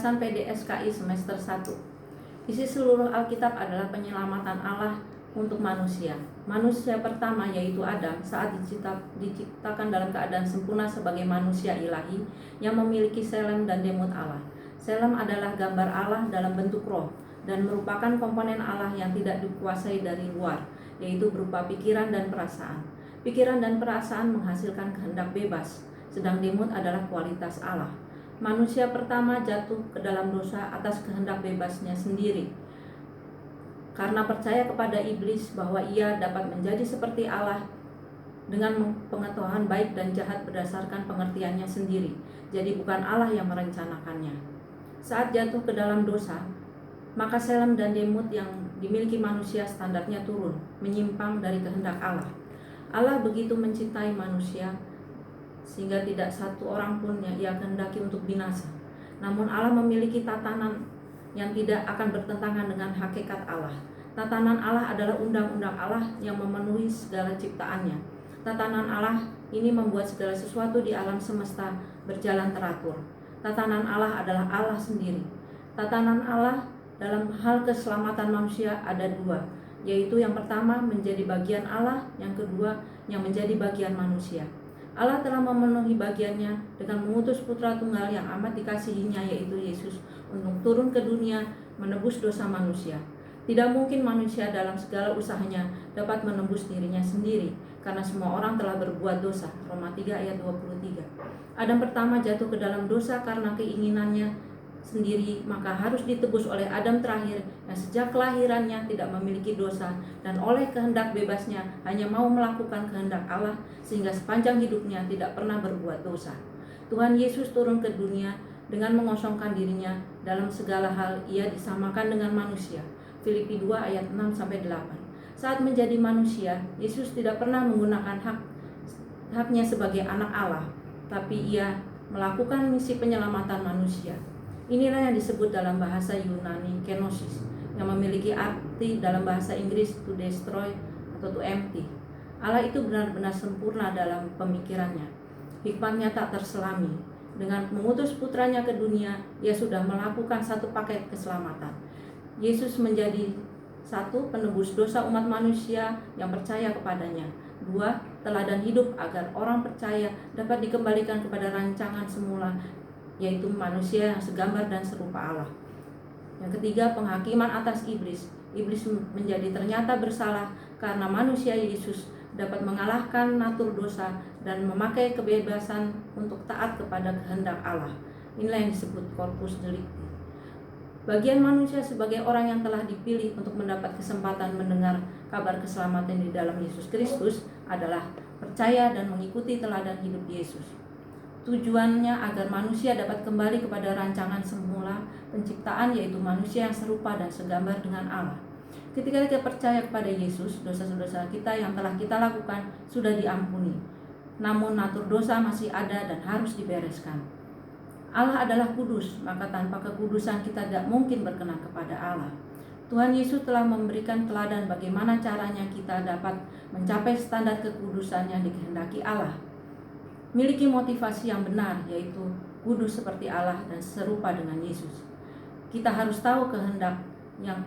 Pembahasan PDSKI semester 1. Isi seluruh Alkitab adalah penyelamatan Allah untuk manusia. Manusia pertama yaitu Adam saat diciptakan dalam keadaan sempurna sebagai manusia ilahi yang memiliki Selem dan Demut Allah. Selem adalah gambar Allah dalam bentuk roh dan merupakan komponen Allah yang tidak dikuasai dari luar, yaitu berupa pikiran dan perasaan. Pikiran dan perasaan menghasilkan kehendak bebas, sedang Demut adalah kualitas Allah. Manusia pertama jatuh ke dalam dosa atas kehendak bebasnya sendiri. Karena percaya kepada iblis bahwa ia dapat menjadi seperti Allah dengan pengetahuan baik dan jahat berdasarkan pengertiannya sendiri. Jadi bukan Allah yang merencanakannya. Saat jatuh ke dalam dosa, maka Selem dan Demut yang dimiliki manusia standarnya turun, menyimpang dari kehendak Allah. Allah begitu mencintai manusia sehingga tidak satu orang pun yang ia kehendaki untuk binasa. Namun Allah memiliki tatanan yang tidak akan bertentangan dengan hakikat Allah. Tatanan Allah adalah undang-undang Allah yang memenuhi segala ciptaannya. Tatanan Allah ini membuat segala sesuatu di alam semesta berjalan teratur. Tatanan Allah adalah Allah sendiri. Tatanan Allah dalam hal keselamatan manusia ada dua, yaitu yang pertama menjadi bagian Allah, yang kedua yang menjadi bagian manusia. Allah telah memenuhi bagiannya dengan mengutus Putra Tunggal yang amat dikasihinya, yaitu Yesus, untuk turun ke dunia menebus dosa manusia. Tidak mungkin manusia dalam segala usahanya dapat menebus dirinya sendiri, karena semua orang telah berbuat dosa. Roma 3 ayat 23. Adam pertama jatuh ke dalam dosa karena keinginannya sendiri, maka harus ditebus oleh Adam terakhir yang sejak kelahirannya tidak memiliki dosa dan oleh kehendak bebasnya hanya mau melakukan kehendak Allah sehingga sepanjang hidupnya tidak pernah berbuat dosa. Tuhan Yesus turun ke dunia dengan mengosongkan dirinya dalam segala hal. Ia disamakan dengan manusia. Filipi 2 ayat 6-8. Saat menjadi manusia, Yesus tidak pernah menggunakan haknya sebagai anak Allah, tapi ia melakukan misi penyelamatan manusia. Inilah yang disebut dalam bahasa Yunani kenosis, yang memiliki arti dalam bahasa Inggris to destroy atau to empty. Allah itu benar-benar sempurna dalam pemikirannya. Hikmatnya tak terselami. Dengan mengutus putranya ke dunia, ia sudah melakukan satu paket keselamatan. Yesus menjadi satu, penebus dosa umat manusia yang percaya kepadanya. Dua, teladan hidup agar orang percaya dapat dikembalikan kepada rancangan semula, yaitu manusia yang segambar dan serupa Allah. Yang ketiga, penghakiman atas iblis. Iblis menjadi ternyata bersalah karena manusia Yesus dapat mengalahkan natur dosa dan memakai kebebasan untuk taat kepada kehendak Allah. Inilah yang disebut corpus delicti. Bagian manusia sebagai orang yang telah dipilih untuk mendapat kesempatan mendengar kabar keselamatan di dalam Yesus Kristus adalah percaya dan mengikuti teladan hidup Yesus. Tujuannya agar manusia dapat kembali kepada rancangan semula penciptaan, yaitu manusia yang serupa dan segambar dengan Allah. Ketika kita percaya kepada Yesus, dosa-dosa kita yang telah kita lakukan sudah diampuni. Namun natur dosa masih ada dan harus dibereskan. Allah adalah kudus, maka tanpa kekudusan kita tidak mungkin berkenan kepada Allah. Tuhan Yesus telah memberikan teladan bagaimana caranya kita dapat mencapai standar kekudusan yang dikehendaki Allah. Miliki motivasi yang benar, yaitu kudus seperti Allah dan serupa dengan Yesus. Kita harus tahu kehendak yang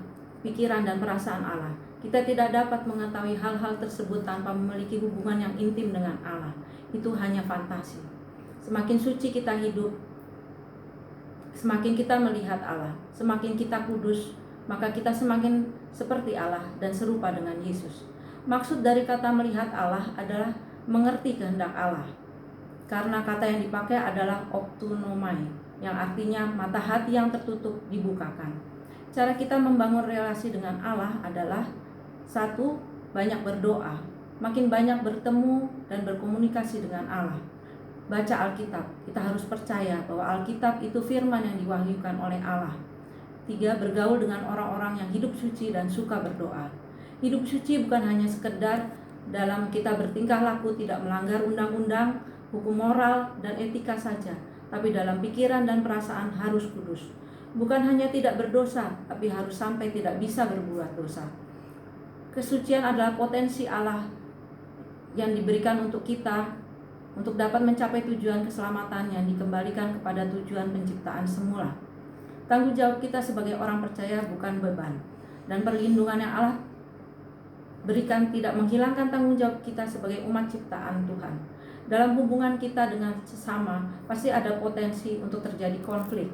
pikiran dan perasaan Allah. Kita tidak dapat mengetahui hal-hal tersebut tanpa memiliki hubungan yang intim dengan Allah. Itu hanya fantasi. Semakin suci kita hidup, semakin kita melihat Allah. Semakin kita kudus, maka kita semakin seperti Allah dan serupa dengan Yesus. Maksud dari kata melihat Allah adalah mengerti kehendak Allah. Karena kata yang dipakai adalah optunomai, yang artinya mata hati yang tertutup dibukakan. Cara kita membangun relasi dengan Allah adalah satu, banyak berdoa, makin banyak bertemu dan berkomunikasi dengan Allah. Baca Alkitab, kita harus percaya bahwa Alkitab itu firman yang diwahyukan oleh Allah. Tiga, bergaul dengan orang-orang yang hidup suci dan suka berdoa. Hidup suci bukan hanya sekedar dalam kita bertingkah laku tidak melanggar undang-undang, hukum moral, dan etika saja, tapi dalam pikiran dan perasaan harus kudus. Bukan hanya tidak berdosa, tapi harus sampai tidak bisa berbuat dosa. Kesucian adalah potensi Allah yang diberikan untuk kita untuk dapat mencapai tujuan keselamatan yang dikembalikan kepada tujuan penciptaan semula. Tanggung jawab kita sebagai orang percaya bukan beban, dan perlindungan yang Allah berikan tidak menghilangkan tanggung jawab kita sebagai umat ciptaan Tuhan. Dalam hubungan kita dengan sesama, pasti ada potensi untuk terjadi konflik.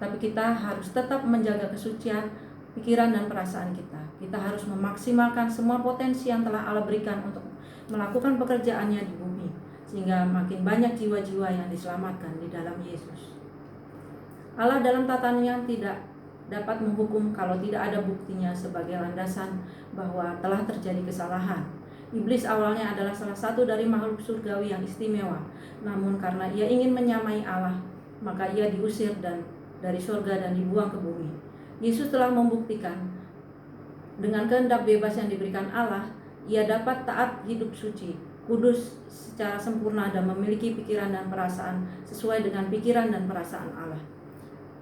Tapi kita harus tetap menjaga kesucian pikiran dan perasaan kita. Kita harus memaksimalkan semua potensi yang telah Allah berikan untuk melakukan pekerjaannya di bumi, sehingga makin banyak jiwa-jiwa yang diselamatkan di dalam Yesus. Allah dalam tataannya tidak dapat menghukum kalau tidak ada buktinya sebagai landasan bahwa telah terjadi kesalahan. Iblis awalnya adalah salah satu dari makhluk surgawi yang istimewa, namun karena ia ingin menyamai Allah, maka ia diusir dari surga dan dibuang ke bumi. Yesus telah membuktikan dengan kehendak bebas yang diberikan Allah, ia dapat taat hidup suci, kudus secara sempurna dan memiliki pikiran dan perasaan sesuai dengan pikiran dan perasaan Allah.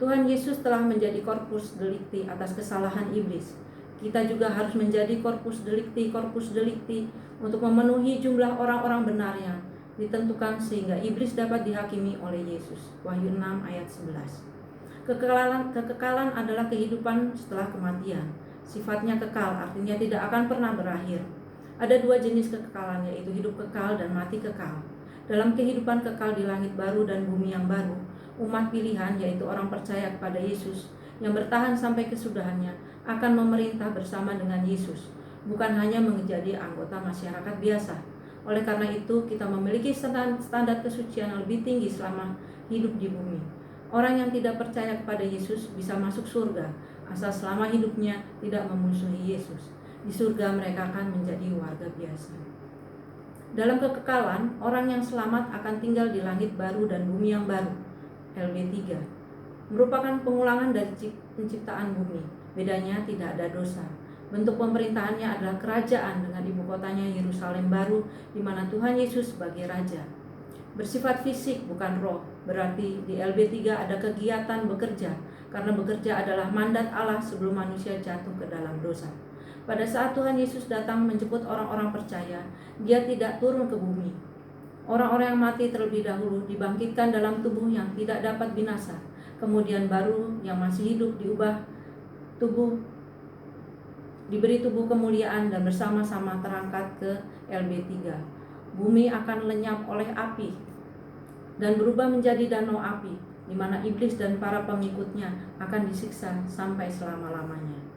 Tuhan Yesus telah menjadi corpus delicti atas kesalahan iblis. Kita juga harus menjadi corpus delicti untuk memenuhi jumlah orang-orang benar yang ditentukan sehingga iblis dapat dihakimi oleh Yesus. Wahyu 6 ayat 11. Kekekalan adalah kehidupan setelah kematian. Sifatnya kekal, artinya tidak akan pernah berakhir. Ada dua jenis kekekalan, yaitu hidup kekal dan mati kekal. Dalam kehidupan kekal di langit baru dan bumi yang baru, umat pilihan, yaitu orang percaya kepada Yesus yang bertahan sampai kesudahannya, akan memerintah bersama dengan Yesus, bukan hanya menjadi anggota masyarakat biasa. Oleh karena itu, kita memiliki standar kesucian yang lebih tinggi selama hidup di bumi. Orang yang tidak percaya kepada Yesus bisa masuk surga, asal selama hidupnya tidak memusuhi Yesus. Di surga mereka akan menjadi warga biasa. Dalam kekekalan, orang yang selamat akan tinggal di langit baru dan bumi yang baru, LB3, merupakan pengulangan dari penciptaan bumi. Bedanya tidak ada dosa. Bentuk pemerintahannya adalah kerajaan dengan ibu kotanya Yerusalem baru, di mana Tuhan Yesus sebagai raja. Bersifat fisik bukan roh, berarti di LB3 ada kegiatan bekerja, karena bekerja adalah mandat Allah sebelum manusia jatuh ke dalam dosa. Pada saat Tuhan Yesus datang menjemput orang-orang percaya, Dia tidak turun ke bumi. Orang-orang yang mati terlebih dahulu dibangkitkan dalam tubuh yang tidak dapat binasa. Kemudian baru yang masih hidup diberi tubuh kemuliaan dan bersama-sama terangkat ke LB3. Bumi akan lenyap oleh api dan berubah menjadi danau api, di mana iblis dan para pengikutnya akan disiksa sampai selama-lamanya.